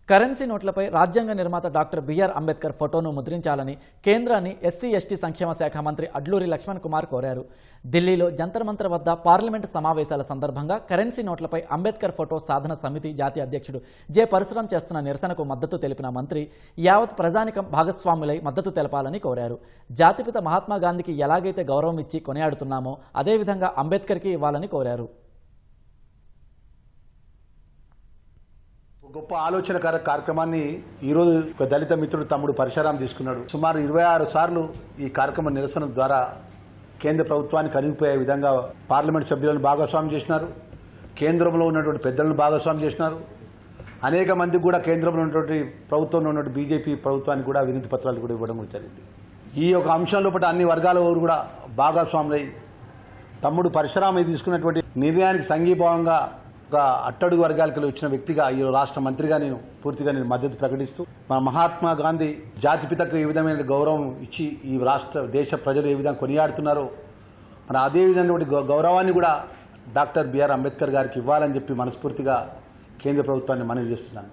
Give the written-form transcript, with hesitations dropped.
Currency నోట్లపై రాజ్యాంగ నిర్మాత doctor BR Ambedkar ఫోటోను ముద్రించాలని కేంద్రాన్ని ఎస్సీ ఎస్టీ సంక్షేమ శాఖ మంత్రి అడ్లూరి లక్ష్మణ్ కుమార్ కోరారు. ఢిల్లీలో జంతర్ మంతర్ వద్ద పార్లమెంటు సమావేశాల సందర్భంగా కరెన్సీ నోట్లపై అంబేద్కర్ ఫోటో సాధన సమితి జాతీయ అధ్యక్షుడు జె పరశురాం చేస్తున్న నిరసనకు మద్దతు తెలిపిన మంత్రి యావత్ ప్రజానికం భాగస్వాములై మద్దతు తెలపాలని కోరారు. జాతిపిత మహాత్మా గాంధీకి ఎలాగైతే గౌరవం ఇచ్చి కొనియాడుతున్నామో అదేవిధంగా అంబేద్కర్కి ఇవ్వాలని కోరారు. గొప్ప ఆలోచనకర కార్యక్రమాన్ని ఈరోజు ఒక దళిత మిత్రుడు తమ్ముడు పరశురాం తీసుకున్నాడు. సుమారు 26 సార్లు ఈ కార్యక్రమ నిరసన ద్వారా కేంద్ర ప్రభుత్వాన్ని కరిగిపోయే విధంగా పార్లమెంట్ సభ్యులను భాగస్వామ్యం చేసినారు, కేంద్రంలో ఉన్నటువంటి పెద్దలను భాగస్వామ్యం చేసినారు. అనేక మందికి కూడా కేంద్రంలో ఉన్నటువంటి ప్రభుత్వంలో ఉన్నటువంటి బీజేపీ ప్రభుత్వానికి కూడా వినతి పత్రాలు కూడా ఇవ్వడం జరిగింది. ఈ యొక్క అంశం లోపల అన్ని వర్గాల వారు కూడా భాగస్వాములై తమ్ముడు పరశురాం తీసుకున్నటువంటి నిర్ణయానికి సంఘీభావంగా ఒక అట్టడుగు వర్గాలకు వచ్చిన వ్యక్తిగా ఈ రాష్ట్ర మంత్రిగా నేను పూర్తిగా మద్దతు ప్రకటిస్తూ మన మహాత్మా గాంధీ జాతిపితకు ఏ విధమైన గౌరవం ఇచ్చి ఈ దేశ ప్రజలు ఏ విధంగా కొనియాడుతున్నారో మన అదే విధమైనటువంటి గౌరవాన్ని కూడా డాక్టర్ బిఆర్ అంబేద్కర్ గారికి ఇవ్వాలని చెప్పి మనస్ఫూర్తిగా కేంద్ర ప్రభుత్వాన్ని మనవి చేస్తున్నాను.